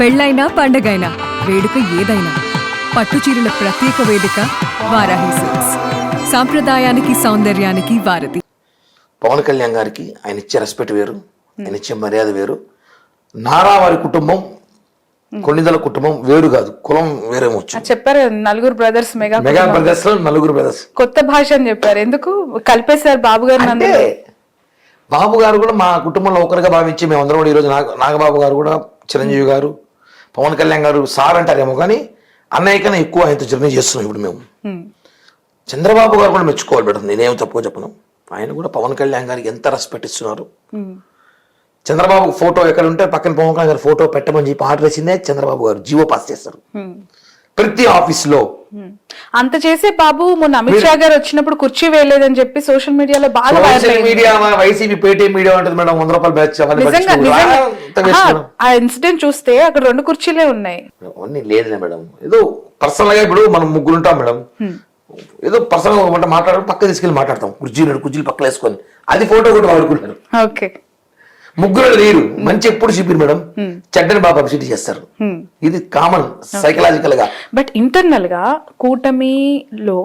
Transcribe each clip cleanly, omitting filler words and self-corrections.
పెళ్ళైనా పండగైనా వేడుక ఏదైనా పట్టుచీరల ప్రత్యేక వేదిక వారాహి సిల్క్స్. సాంప్రదాయానికి సౌందర్యానికి వారధి. పవన్ కళ్యాణ్ గారికి ఆయన ఇచ్చే రెస్పెక్ట్ వేరు, ఆయన ఇచ్చే మర్యాద వేరు. నారా వారి కుటుంబం, కొన్నిదల కుటుంబం వేరు కాదు, కులం వేరేమొచ్చు చెప్పారు. నలుగురు బ్రదర్స్, మెగా బ్రదర్స్ లో నలుగురు బ్రదర్స్ కొత్త భాష అని చెప్పారు. ఎందుకు కలిపేశారు బాబు గారు? అంటే బాబు గారు కూడా మా కుటుంబంలో ఒకరిగా భావించి మేమందరం కూడా ఈరోజు నాగబాబు గారు కూడా, చిరంజీవి గారు, పవన్ కళ్యాణ్ గారు సార్ అంటారేమో కానీ అన్నయ్య కన్నా ఎక్కువ ఆయనతో జర్నీ చేస్తున్నాం ఇప్పుడు మేము. చంద్రబాబు గారు కూడా మెచ్చుకోవాలి మేడం, నేనేం తక్కువ చెప్పను. ఆయన కూడా పవన్ కళ్యాణ్ గారికి ఎంత రెస్పెక్ట్ ఇస్తున్నారు. చంద్రబాబు ఫోటో ఎక్కడ ఉంటే పక్కన పవన్ కళ్యాణ్ గారు ఫోటో పెట్టమని చెప్పి ఆర్డర్ వేసిందే చంద్రబాబు గారు జీవో పాస్ చేస్తారు ప్రతి ఆఫీస్ లో. అంత చేసే బాబు మొన్న అమిత్ షా గారు వచ్చినప్పుడు కుర్చీ వేయలేదని చెప్పి సోషల్ మీడియాలో బాగా మీడియా, వైసీపీ పేటీఎం మీడియా ఉంటుంది మేడం, 100 రూపాయలు బ్యాచ్. ఆ ఇన్సిడెంట్ చూస్తే అక్కడ 2 కుర్చీలే ఉన్నాయి. అవన్నీ లేదులే మేడం, ఏదో పర్సనల్ గా ఇప్పుడు మనం ముగ్గురు ఉంటాం మేడం, ఏదో పర్సనల్ గా మాట్లాడడం పక్క తీసుకెళ్ళి మాట్లాడతాం, కుర్చీలు పక్కన వేసుకొని అది ఫోటో కూడా వాడుకుంటారు. ఓకే, ముగ్గురు లేరు, మంచి ఎప్పుడు చూపిరు మేడం, చెడ్డని బాగా పబ్లిసిటీ చేస్తారు. ఇది కామన్ సైకలాజికల్ గా. బట్ ఇంటర్నల్ గా కూటమిలో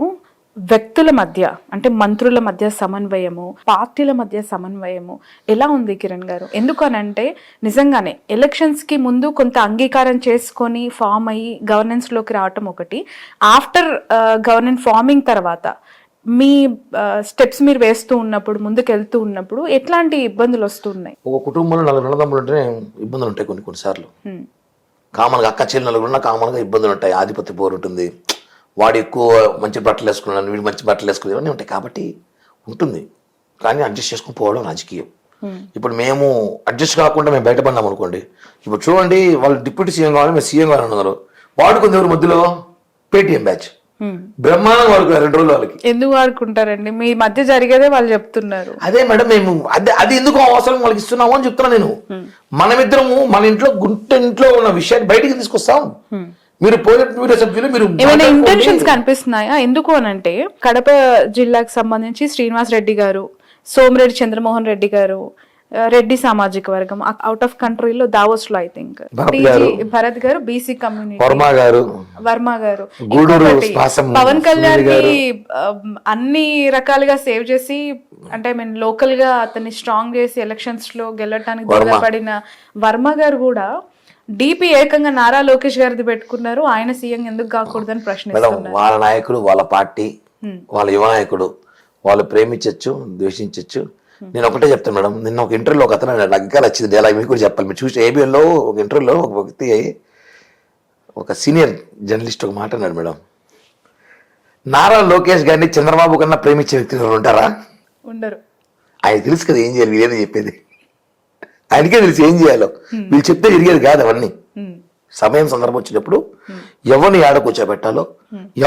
వ్యక్తుల మధ్య, అంటే మంత్రుల మధ్య సమన్వయము, పార్టీల మధ్య సమన్వయము ఎలా ఉంది కిరణ్ గారు? ఎందుకనంటే నిజంగానే ఎలక్షన్స్ కి ముందు కొంత అంగీకారం చేసుకొని ఫామ్ అయ్యి గవర్నెన్స్ లోకి రావటం ఒకటి, ఆఫ్టర్ గవర్నెన్స్ ఫార్మింగ్ తర్వాత మీ స్టెప్స్ మీరు వేస్తూ ఉన్నప్పుడు, ముందుకు వెళ్తూ ఉన్నప్పుడు ఎట్లాంటి ఇబ్బందులు వస్తున్నాయి? ఒక కుటుంబంలో 4 అన్నదమ్ములు ఉంటే ఇబ్బందులు ఉంటాయి కొన్నిసార్లు. కామన్ గా అక్క చెల్లెలు ఉన్న కామన్ గా ఇబ్బందులు ఉంటాయి. ఆధిపత్య పోరు ఉంటుంది, వాడు ఎక్కువ మంచి బట్టలు వేసుకున్నాను, వీడు మంచి బట్టలు వేసుకుని, ఇవన్నీ ఉంటాయి కాబట్టి ఉంటుంది. కానీ అడ్జస్ట్ చేసుకుని పోవడం రాజకీయం. ఇప్పుడు మేము అడ్జస్ట్ కాకుండా మేము బయటపడినాం అనుకోండి, ఇప్పుడు చూడండి వాళ్ళు డిప్యూటీ సీఎం కావాలి, మేము సీఎం కావాలని అన్నారు, వాడుకుంది ఎవరు మధ్యలో? పేటీఎం బ్యాచ్ బ్రహ్మాండం వాడుకున్నారు 2 రోజులు. వాళ్ళకి ఎందుకు వాడుకుంటారండి? మీ మధ్య జరిగేదే వాళ్ళు చెప్తున్నారు. అదే మేడం, మేము అది ఎందుకు అవసరం వాళ్ళకి ఇస్తున్నాము అని చెప్తున్నా నేను. మనమిద్దరము మన ఇంట్లో ఉన్న విషయాన్ని బయటికి తీసుకొస్తాం. మీరు ఏమైనా ఇంటెన్షన్స్ కనిపిస్తున్నాయా? ఎందుకు అనంటే కడప జిల్లాకు సంబంధించి శ్రీనివాస్ రెడ్డి గారు, సోమిరెడ్డి చంద్రమోహన్ రెడ్డి గారు, రెడ్డి సామాజిక వర్గం అవుట్ ఆఫ్ కంట్రీలో దావోస్ లో, ఐ థింక్ భరత్ గారు బీసీ కమ్యూనిటీ, వర్మ గారు, పవన్ కళ్యాణ్ ని అన్ని రకాలుగా సేవ్ చేసి, అంటే ఐ మీన్ లోకల్ గా అతన్ని స్ట్రాంగ్ చేసి ఎలక్షన్స్ లో గెలవటానికి దొరకబడిన వర్మ గారు కూడా డిపి ఏకంగా నారా లోకేష్ గారిది పెట్టుకున్నారు. ఆయన సీఎం ఎందుకు కాకూడదని ప్రశ్నిస్తున్నారు. వాళ్ళ నాయకుడు, వాళ్ళ పార్టీ, వాళ్ళ యువ నాయకుడు, వాళ్ళు ప్రేమించచ్చు, ద్వేషించచ్చు. నేను ఒకటే చెప్తాను మేడం, నిన్న ఒక ఇంటర్వ్యూలో ఒక అతను నాకు ఇంకా నచ్చింది, అలా మీకు కూడా చెప్పాలి. మీరు చూసి ఏబిఎన్లో ఒక ఇంటర్వ్యూలో ఒక వ్యక్తి, ఒక సీనియర్ జర్నలిస్ట్ ఒక మాట అన్నాడు మేడం, నారా లోకేష్ గారిని చంద్రబాబు కన్నా ప్రేమించే వ్యక్తులు ఉంటారా? ఉండరు. ఆయన తెలుసు కదా ఏం చేయాలి, వీరేదో చెప్పేది ఆయనకే తెలుసు ఏం చేయాలో. వీళ్ళు చెప్తే జరిగేది కాదు అవన్నీ. సమయం సందర్భం వచ్చినప్పుడు ఎవరిని ఏడ కూర్చోబెట్టాలో,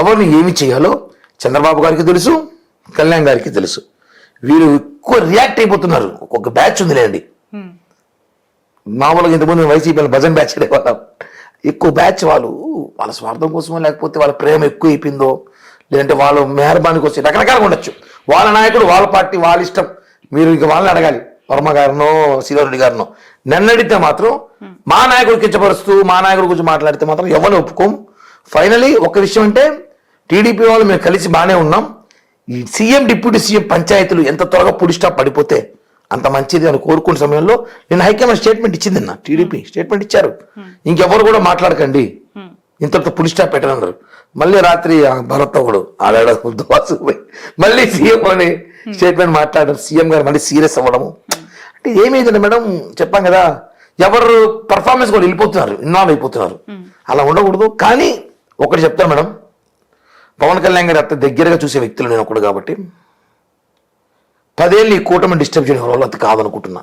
ఎవరిని ఏమి చేయాలో చంద్రబాబు గారికి తెలుసు, కళ్యాణ్ గారికి తెలుసు. వీరు ఎక్కువ రియాక్ట్ అయిపోతున్నారు. ఒక్కొక్క బ్యాచ్ ఉందిలేండి, మామూలుగా ఇంతకుముందు వైసీపీ భజన్ బ్యాచ్ అనేవాళ్ళం. ఎక్కువ బ్యాచ్ వాళ్ళ స్వార్థం కోసమో, లేకపోతే వాళ్ళ ప్రేమ ఎక్కువ అయిపోయిందో, లేదంటే వాళ్ళ మెహర్బానికి వచ్చి రకరకాలుగా ఉండొచ్చు. వాళ్ళ నాయకుడు, వాళ్ళ పార్టీ, వాళ్ళ ఇష్టం. మీరు ఇక వాళ్ళని అడగాలి, వర్మ గారినో శ్రీధరెడ్డి గారినో. నన్ను అడిగితే మాత్రం మా నాయకుడు కించపరుస్తూ మా నాయకుడి గురించి మాట్లాడితే మాత్రం ఎవరిని ఒప్పుకోం. ఫైనలీ ఒక విషయం అంటే, టీడీపీ వాళ్ళు మేము కలిసి బాగానే ఉన్నాం. ఈ సీఎం, డిప్యూటీ సీఎం పంచాయతీలు ఎంత త్వరగా పుడి స్టాప్ పడిపోతే అంత మంచిది అని కోరుకునే సమయంలో నేను హైకమాండ్ స్టేట్మెంట్ ఇచ్చింది. టీడీపీ స్టేట్మెంట్ ఇచ్చారు, ఇంకెవరు కూడా మాట్లాడకండి, ఇంతటితో పుడి స్టాప్ పెట్టనన్నారు. మళ్ళీ రాత్రి భరత్ ఒకడు ఆడాడు, మళ్ళీ సీఎం అని స్టేట్మెంట్ మాట్లాడడం, సీఎం గారు మళ్ళీ సీరియస్ అవ్వడము. అంటే ఏమైందంటే మేడం, చెప్పాం కదా, ఎవరు పర్ఫార్మెన్స్ కూడా వెళ్ళిపోతున్నారు, ఇన్వాల్వ్ అయిపోతున్నారు. అలా ఉండకూడదు. కానీ ఒకటి చెప్తాను మేడం, పవన్ కళ్యాణ్ గారు అంత దగ్గరగా చూసే వ్యక్తులు నేను ఒకడు కాబట్టి 10 ఏళ్ళు ఈ కూటమి డిస్టర్బ్ చేయడం వల్ల అది కాదనుకుంటున్నా.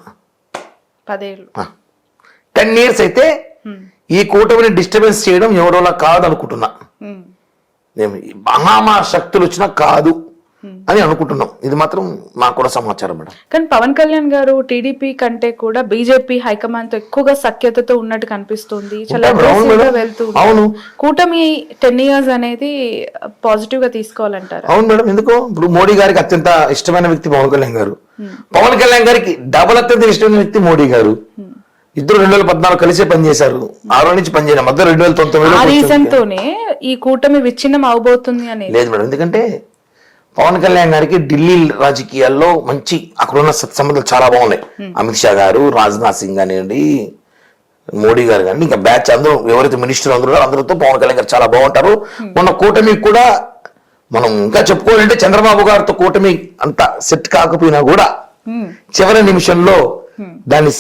10 years అయితే ఈ కూటమిని డిస్టర్బెన్స్ చేయడం ఎవరోలా కాదనుకుంటున్నా. నేను మహామా శక్తులు వచ్చినా కాదు అని అనుకుంటున్నాం. ఇది మాత్రం నాకు కూడా సమాచారం మేడం. కానీ పవన్ కళ్యాణ్ గారు టీడీపీ కంటే కూడా బీజేపీ హైకమాండ్ తో ఎక్కువగా సఖ్యతతో ఉన్నట్టు కనిపిస్తుంది. అవును, కూటమి 10 years అనేది పాజిటివ్ గా తీసుకోవాలంటారు. అవును మేడం, ఎందుకో ఇప్పుడు మోడీ గారికి అత్యంత ఇష్టమైన వ్యక్తి పవన్ కళ్యాణ్ గారు, పవన్ కళ్యాణ్ గారికి డబల్ అత్యంత ఇష్టమైన వ్యక్తి మోడీ గారు. ఇద్దరు 2014 కలిసే పనిచేశారు, 6 నుంచి పనిచేయడం మధ్య ఆ 2019 రీజన్ తోనే ఈ కూటమి విచ్ఛిన్నం అవబోతుంది అనేది. లేదు మేడం, ఎందుకంటే పవన్ కళ్యాణ్ గారికి ఢిల్లీ రాజకీయాల్లో మంచి అక్కడున్న సంబంధాలు చాలా బాగున్నాయి. అమిత్ షా గారు, రాజ్నాథ్ సింగ్ కానివ్వండి, మోడీ గారు కానీ, ఇంకా బ్యాచ్ అందరూ ఎవరైతే మినిస్టర్ అందరితో పవన్ కళ్యాణ్ గారు చాలా బాగుంటారు. మొన్న కూటమి కూడా మనం ఇంకా చెప్పుకోవాలంటే చంద్రబాబు గారితో కూటమి అంత సెట్ కాకపోయినా కూడా చివరి నిమిషంలో దాన్ని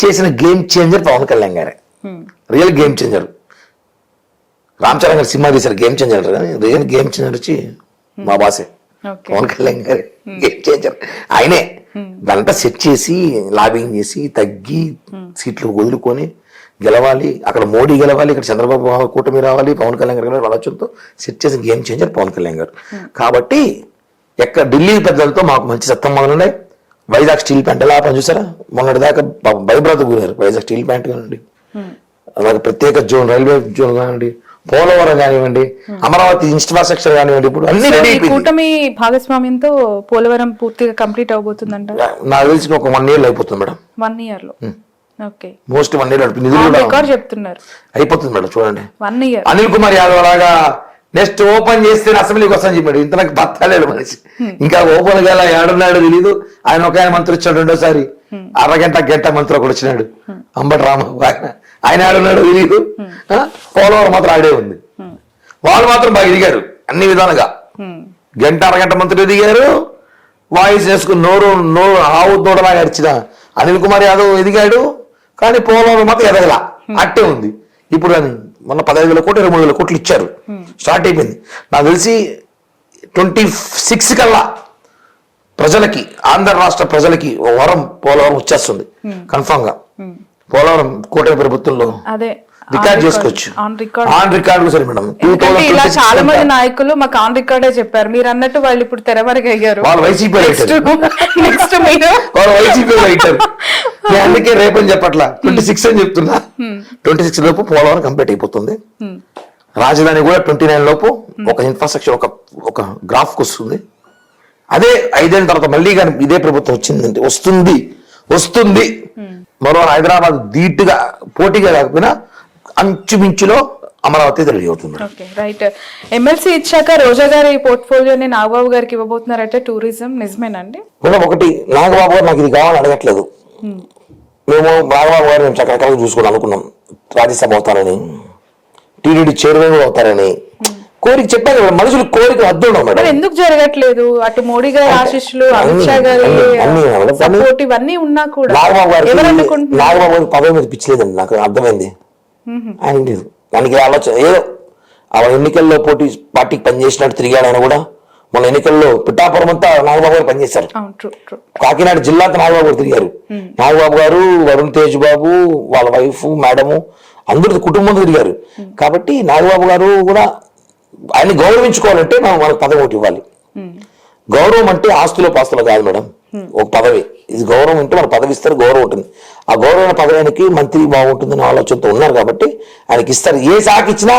చేసిన గేమ్ చేంజర్ పవన్ కళ్యాణ్ గారే. Real game changer. Ram Charan గారు సినిమా తీశారు గేమ్ చేంజర్, కానీ రియల్ గేమ్ చేంజర్ వచ్చి మా బాసే పవన్ కళ్యాణ్ గారు. గేమ్ చేంజర్ ఆయనే. దాంట్లో సెట్ చేసి లాబింగ్ చేసి తగ్గి సీట్లు వదులుకొని గెలవాలి, అక్కడ మోడీ గెలవాలి, ఇక్కడ చంద్రబాబు కూటమి రావాలి, పవన్ కళ్యాణ్ గారు ఆలోచనతో సెట్ చేసిన గేమ్ చేంజర్ పవన్ కళ్యాణ్ గారు. కాబట్టి ఢిల్లీ పెద్దలతో మాకు మంచి సత్తంబంధాలు ఉన్నాయి. వైజాగ్ స్టీల్ ప్లాంట్ ఎలా పనిచూసారా, మొన్నటి దాకా భయభ్రాంత గురారు. వైజాగ్ స్టీల్ ప్లాంట్ కానివ్వండి, అలాగే ప్రత్యేక జోన్, రైల్వే జోన్ కానివ్వండి, పోలవరం కానివ్వండి, అమరావతి ఇన్ఫ్రాస్ట్రక్చర్ కానివ్వండి, ఇప్పుడు అన్ని రెడీ అయిపోయింది. కూటమి భాగస్వామ్యంతో పోలవరం పూర్తిగా కంప్లీట్ అవబోతుందంట. నాకు తెలిసి ఒక 1 year అయిపోతుంది మేడం. 1 year లో ఓకే, మోస్ట్ 1 year నిధులు కూడా రికార్డ్ చెప్తున్నారు. అయిపోతుంది మేడం. చూడండి 1 year. అనిల్ కుమార్ యాదవ్ లాగా నెక్స్ట్ ఓపెన్ చేస్తే అసెంబ్లీకి వస్తాను చెప్పాడు. ఇంత నాకు బత్తాలేడు మనిషి. ఇంకా ఓపెన్ గా ఏడున్నాడు తెలియదు. ఆయన ఒక ఆయన మంత్రి వచ్చాడు, రెండోసారి గంట మంత్రి ఒకటి వచ్చినాడు, అంబటి రాంబాబు. ఆయన ఆడున్నాడు తెలియదు. పోలవరం మాత్రం ఆడే ఉంది. వాళ్ళు మాత్రం బాగా ఎదిగారు అన్ని విధాలుగా. అరగంట మంత్రి ఎదిగారు. వాయిస్ వేసుకుని నోరు ఆవు దూడలాగా అరిచిన అనిల్ కుమార్ యాదవ్ ఎదిగాడు. కానీ పోలవరం మాత్రం ఎదగల, అట్టే ఉంది. ఇప్పుడు మొన్న 15,000 కోట్లు 23,000 కోట్లు ఇచ్చారు, స్టార్ట్ అయిపోయింది. నాకు తెలిసి 26 కల్లా ప్రజలకి, ఆంధ్ర రాష్ట్ర ప్రజలకి వరం పోలవరం వచ్చేస్తుంది కన్ఫామ్ గా. పోలవరం కూటమి ప్రభుత్వంలో రికార్డ్ చేసుకోవచ్చు. ఆన్ రికార్డ్ సరే మేడం. ఇలా చాలా మంది నాయకులు మాకు ఆన్ రికార్డే చెప్పారు. మీరు అన్నట్టు వాళ్ళు ఇప్పుడు తెరవరకు అయ్యారు. వాళ్ళు వైసీపీ నెక్స్ట్ మీరు వాళ్ళు వైసీపీ అయితారు. అందుకే రేపని చెప్పట్లా, 26 అని చెప్తున్నా. 26 లోపు పోలవరం కంప్లీట్ అయిపోతుంది. రాజధాని కూడా 29 లోపు ఒక ఇన్ఫ్రాస్ట్రక్చర్ ఒక గ్రాఫ్ కు వస్తుంది. అదే 5 ఏళ్ళ తర్వాత మళ్ళీ కానీ ఇదే ప్రభుత్వం వచ్చిందంటే వస్తుంది. మరో హైదరాబాద్ ధీటుగా పోటీగా కాకపోయినా అంచుమించులో అమరావతి రెడీ అవుతుంది. రైట్. ఎమ్మెల్సీ ఇచ్చాక రోజా గారి పోర్ట్ఫోలియోని నాగబాబు గారికి ఇవ్వబోతున్నారంటే టూరిజం నిజమేనండి? మేడం ఒకటి, నాగబాబు గారు నాకు ఇది కావాలని అడగట్లేదు. మేము నాగబాబు గారు మేము చక్కగా చూసుకోవాలి అనుకున్నాం. రాజ్యసభ అవుతారని, టీడీడీ చైర్మన్ అవుతారని కోరిక చెప్పాను. మనుషులు కోరిక వద్దు మేడం. ఎందుకు జరగట్లేదు? అటు మోడీ గారి ఆశీస్సులు, అమిత్ షా గారి సపోర్ట్ ఇవన్నీ ఉన్నా కూడా నాగబాబు గారికి పదవి మీద పిచ్చలేదండి, నాకు అర్థమైంది. ఆయన లేదు, దానికి ఆలోచన ఏదో ఆ ఎన్నికల్లో పార్టీకి పనిచేసినట్టు తిరిగాడు. ఆయన కూడా మన ఎన్నికల్లో పిఠాపురం అంతా నాగబాబు గారు పనిచేశారు. కాకినాడ జిల్లాకు నాగబాబు గారు తిరిగారు. నాగబాబు గారు, వరుణ్ తేజ్ బాబు, వాళ్ళ వైఫ్, మేడము అందరూ కుటుంబంతో తిరిగారు. కాబట్టి నాగబాబు గారు కూడా ఆయన్ని గౌరవించుకోవాలంటే మనం మనకు పదవి ఒకటి ఇవ్వాలి. గౌరవం అంటే ఆస్తుల పాస్తులు కాదు మేడం, ఒక పదవి. ఇది గౌరవం అంటే మన పదవి ఇస్తారు, గౌరవం ఉంటుంది. ఆ గౌరవ పదవికి మంత్రి బాగుంటుందని ఆలోచనతో ఉన్నారు కాబట్టి ఆయనకి ఇస్తారు. ఏ శాఖ ఇచ్చినా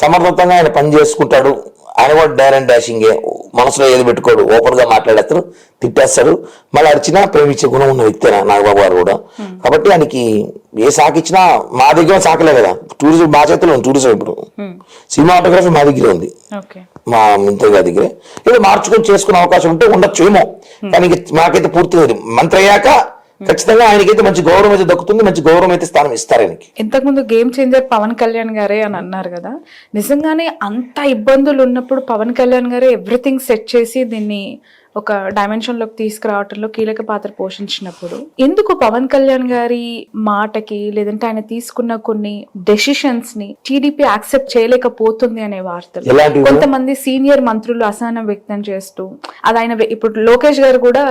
సమర్థవంతంగా ఆయన పని చేసుకుంటాడు. ఆయన కూడా డైర్ అండ్ డాషింగే, మనసులో ఏది పెట్టుకోడు, ఓపెన్ గా మాట్లాడేస్తారు, తిట్టేస్తాడు. మళ్ళీ అరిచినా ప్రేమించే గుణం ఉన్న వ్యక్తేనా నాగబాబు గారు కూడా. కాబట్టి ఆయనకి ఏ శాఖ ఇచ్చినా, మా దగ్గర శాఖలే కదా, టూరిజం మా చేతిలో ఉంది. టూరిజం ఇప్పుడు సినిమాటోగ్రఫీ మా దగ్గరే ఉంది, మా మింత్రి గారి దగ్గరే. ఏదో మార్చుకొని చేసుకునే అవకాశం ఉంటే ఉండొచ్చు ఏమో, కానీ మాకైతే పూర్తిగా మంత్రి అయ్యాక ఖచ్చితంగా ఆయనకైతే మంచి గౌరవం అయితే దక్కుతుంది, మంచి గౌరవం అయితే స్థానం ఇస్తారు ఆయనకి. ఇంతకుముందు గేమ్ చేంజర్ పవన్ కళ్యాణ్ గారే అని అన్నారు కదా, నిజంగానే అంత ఇబ్బందులు ఉన్నప్పుడు పవన్ కళ్యాణ్ గారే ఎవ్రీథింగ్ సెట్ చేసి దీన్ని ఒక డైమెన్షన్ లోకి తీసుకురావటంలో కీలక పాత్ర పోషించినప్పుడు ఎందుకు పవన్ కళ్యాణ్ గారి మాటకి లేదంటే ఆయన తీసుకున్న కొన్ని డెసిషన్స్ ని టీడీపీ యాక్సెప్ట్ చేయలేకపోతుంది అనే వార్తలు, కొంతమంది సీనియర్ మంత్రులు అసహనం వ్యక్తం చేస్తూ అది ఆయన ఇప్పుడు లోకేష్ గారు కూడా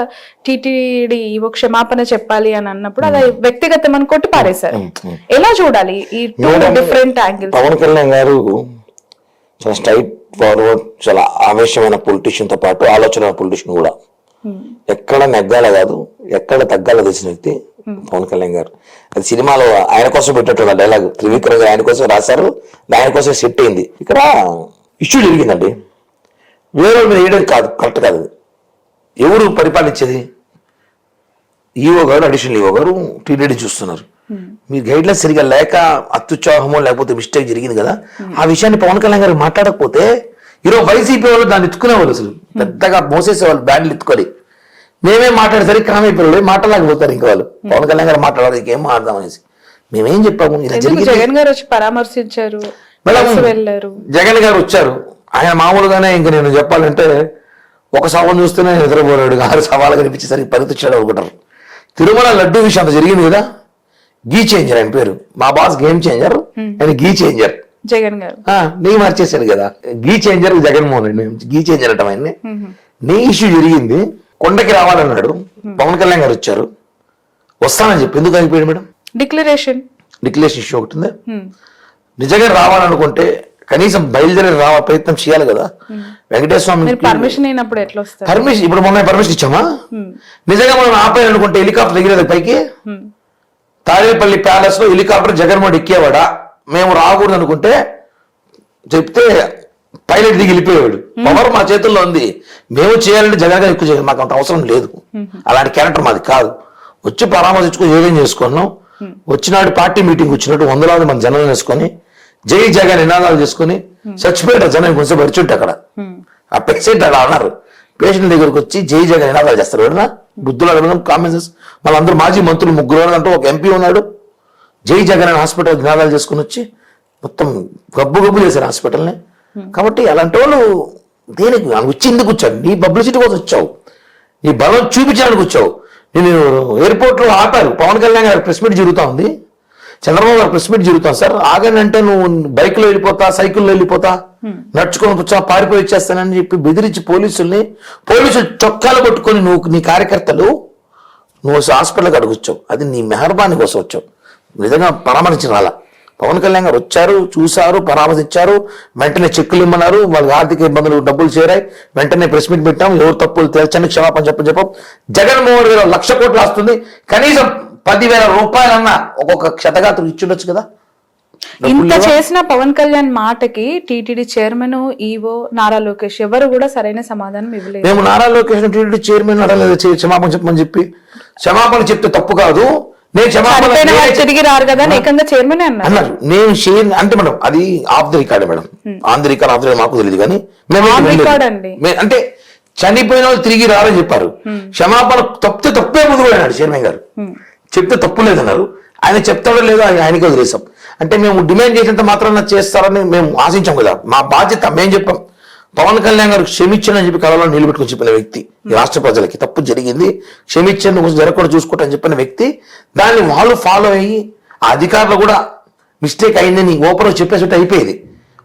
టీటీడీ క్షమాపణ చెప్పాలి అని అన్నప్పుడు అది వ్యక్తిగతం అని కొట్టి పారేశారు. ఎలా చూడాలి ఈ డిఫరెంట్ యాంగిల్? పవన్ కళ్యాణ్ గారు చాలా స్ట్రైట్ ఫార్వర్డ్, చాలా ఆవేశమైన పొలిటీషియన్ తో పాటు ఆలోచన పొలిటీషియన్ కూడా. ఎక్కడ నెగ్గాల కాదు, ఎక్కడ తగ్గాల తెలిసిన వ్యక్తి పవన్ కళ్యాణ్ గారు. అది సినిమాలో ఆయన కోసం పెట్టేట్టు డైలాగ్ త్రివిక్రమ్ గారు ఆయన కోసం రాశారు, ఆయన కోసం సెట్ అయింది. ఇక్కడ ఇష్యూ జరిగిందండి, వేరే మీద వేయడం కాదు, కరెక్ట్ కాదు. ఎవరు పరిపాలించేది? ఈఓ గారు, అడిషనల్ ఈఓ గారు టీడీడీ చూస్తున్నారు. మీరు గైడ్లైన్స్ సరిగా లేక అత్యుత్సాహమో లేకపోతే మిస్టేక్ జరిగింది కదా, ఆ విషయాన్ని పవన్ కళ్యాణ్ గారు మాట్లాడకపోతే ఈరోజు వైసీపీ వాళ్ళు దాన్ని ఎత్తుకునేవాళ్ళు, అసలు పెద్దగా మోసేసేవాళ్ళు బ్యాండ్లు ఎత్తుకొని. మేమేం మాట్లాడేసరికి కామైపోయాడు, మాట్లాడలేకపోతారు ఇంకా వాళ్ళు. పవన్ కళ్యాణ్ గారు మాట్లాడాలి, ఇంకేం మాట్లాడదాం అనేసి మేమేం చెప్పాము, ఇలా జరిగింది. జగన్ గారు వచ్చి పరామర్శించారు, వెళ్ళారు. జగన్ గారు వచ్చారు, ఆయన మామూలుగానే ఇంకా నేను చెప్పాలంటే ఒక సవాల్ చూస్తేనే నిద్రపోలేడు, 6 సవాలు కనిపించేసరికి పరిగెత్తిచ్చాడు అనుకుంటారు. తిరుమల లడ్డు విషయం అంత జరిగింది కదా, గీ చేంజర్ ఆయన పేరు, మా బాస్ గేమ్ చేంజర్, ఆయన గీ చేంజర్ జగన్ గారు. నీ మార్చేశాడు కదా, గీ చేంజర్ జగన్మోహన్ రెడ్డి, గీ చేంజర్ అంటాం ఆయన్ని. నీ ఇష్యూ జరిగింది, కొండకి రావాలన్నాడు, పవన్ కళ్యాణ్ గారు వచ్చారు, వస్తానని చెప్పి ఎందుకు అయిపోయాడు మేడం? డిక్లరేషన్ ఇష్యూ ఒకటి ఉంది. నిజంగా రావాలనుకుంటే కనీసం బయలుదేరి ప్రయత్నం చేయాలి కదా. వెంకటేశ్వర స్వామి పర్మిషన్ అయినప్పుడు ఎట్లా వస్తారు? పర్మిషన్ ఇప్పుడు మొన్న పర్మిషన్ ఇచ్చామా? నిజంగా మనం ఆపేయాలనుకుంటే హెలికాప్టర్ ఎగిరేది పైకి, తాడేపల్లి ప్యాలెస్ లో హెలికాప్టర్ జగన్మోహన్ ఎక్కేవాడా? మేము రాకూడదు అనుకుంటే చెప్తే పైలట్ దిగి వెళ్ళిపోయేవాడు. పవర్ మా చేతుల్లో ఉంది, మేము చేయాలంటే జగన్ గారు ఎక్కువ చేయాలి, మాకు అంత అవసరం లేదు. అలాంటి క్యారెక్టర్ మాది కాదు. వచ్చి పరామర్శించుకొని ఏదేం చేసుకున్నాం, వచ్చినాడు పార్టీ మీటింగ్ వచ్చినట్టు 100,000 మంది జనం వేసుకొని జై జగన్ నినాదాలు చేసుకుని చచ్చిపోయాడు జనం కొంచెం పరిచుంటే అక్కడ. ఆ పేషెంట్ అలా అన్నారు, పేషెంట్ దగ్గరకు వచ్చి జై జగన్ నినాదాలు చేస్తారు ఎవరన్నా? బుద్ధులు అడగడం కామన్ సెన్స్. వాళ్ళందరూ మాజీ మంత్రులు 3 అంటూ ఒక ఎంపీ ఉన్నాడు, జై జగన్ అని హాస్పిటల్ నినాదాలు చేసుకుని వచ్చి మొత్తం గబ్బు చేశారు హాస్పిటల్ని. కాబట్టి అలాంటి వాళ్ళు దేనికి వచ్చి ఎందుకు వచ్చాడు? నీ పబ్లిసిటీ కోసం వచ్చావు, నీ బలం చూపించడానికి వచ్చావు. నేను ఎయిర్పోర్ట్ లో ఆపారు, పవన్ కళ్యాణ్ గారు ప్రెస్ మీట్ జరుగుతా ఉంది, చంద్రబాబు గారు ప్రెస్ మీట్ జరుగుతాం సార్, ఆగని అంటే నువ్వు బైక్ లో వెళ్ళిపోతా, సైకిల్లో వెళ్ళిపోతా, నడుచుకొని వచ్చా, పారిపోయి వచ్చేస్తానని చెప్పి బెదిరించి పోలీసులు చొక్కాలు పట్టుకొని నువ్వు నీ కార్యకర్తలు నువ్వు హాస్పిటల్కి అడుగుచ్చావు. అది నీ మెహర్బానీ కోసం వచ్చావు, నిజంగా పరామర్శించిన రాలా. పవన్ కళ్యాణ్ గారు వచ్చారు, చూశారు, పరామర్శించారు, వెంటనే చెక్కులు ఇమ్మన్నారు, వాళ్ళకి ఆర్థిక ఇబ్బందులు డబ్బులు చేరాయి, వెంటనే ప్రెస్ మీట్ పెట్టాం, ఎవరు తప్పులు తేల్చండి, క్షమాపణ చెప్పాం. జగన్మోహన్ గారు 1,00,000 కోట్లు వస్తుంది, కనీసం 10,000 రూపాయలన్నా ఒక్కొక్క క్షతగాత్రులు ఇచ్చుండొచ్చు కదా. ఇంత చేసిన పవన్ కళ్యాణ్ మాటకి TTD chairman, EO Nara Lokesh ఎవరు కూడా సరైన సమాధానం ఇవ్వలేదు. మేము నారా లోకేష్ టీటీడీ చైర్మన్ క్షమాపణ చెప్పమని చెప్పి, క్షమాపణ చెప్తే తప్పు కాదు, నేను క్షమాపణ తిరిగి రారు కదా, ఏకంగా చైర్మన్ అన్నారు. నేను అంటే మేడం అది of the record madam, on the record of the మాకు తెలియదు కానీ అంటే చనిపోయిన వాళ్ళు తిరిగి రారని చెప్పారు. క్షమాపణ తప్పే ముందు కూడా అన్నాడు చైర్మన్ గారు, చెప్తే తప్పు లేదన్నారు. ఆయన చెప్తాడో లేదో ఆయనకి వదిలేసాం. అంటే మేము డిమాండ్ చేసినంత మాత్రం చేస్తారని మేము ఆశించాం కదా. మా బాధ్యత మేము చెప్పాం, పవన్ కళ్యాణ్ గారు క్షమించండి అని చెప్పి కళలో నిలబెట్టుకుని చెప్పిన వ్యక్తి, ఈ రాష్ట్ర ప్రజలకి తప్పు జరిగింది, క్షమించండి, కొంచెం జరగకుండా చూసుకుంటారని చెప్పిన వ్యక్తి. దాన్ని వాళ్ళు ఫాలో అయ్యి ఆ అధికారులు కూడా మిస్టేక్ అయిందని ఓపెన్ చెప్పేసి అయిపోయేది.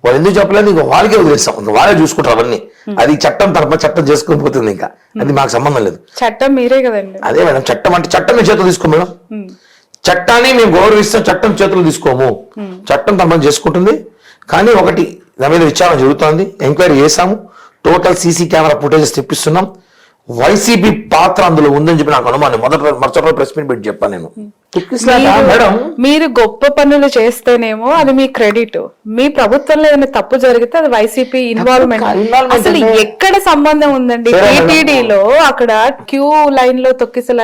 వాళ్ళు ఎందుకు చెప్పలేదు, ఇంకా వాళ్ళకే వదిలేస్తాం, ఇంకా వాళ్ళే చూసుకుంటారు అవన్నీ. అది చట్టం తరపున చట్టం చేసుకుని పోతుంది, ఇంకా అది మాకు సంబంధం లేదు. చట్టం మీరే కదండి. అదే మేడం, చట్టం అంటే చట్టం మీ చేతులు తీసుకో మేడం, చట్టాన్ని మేము గౌరవిస్తాం, చట్టం చేతులు తీసుకోము, చట్టం తన పని చేసుకుంటుంది. కానీ ఒకటి నా మీద విచారణ జరుగుతోంది, ఎంక్వైరీ చేశాము, టోటల్ సీసీ కెమెరా ఫుటేజెస్ తెప్పిస్తున్నాం. వైసీపీ పాత్ర అందులో ఉందని చెప్పి నాకు అనుమానం. మరుసటి రోజు ప్రెస్ మీట్ పెట్టి చెప్పాను నేను. మేడం మీరు గొప్ప పనులు చేస్తేనేమో అది మీ క్రెడిట్, మీ ప్రభుత్వంలో ఏదైనా తప్పు జరిగితే అది వైసీపీ ఇన్వాల్వ్మెంట్. అసలు ఎక్కడ సంబంధం ఉందండి? టీటీడీలో అక్కడ క్యూ లైన్ లో తొక్కిసలా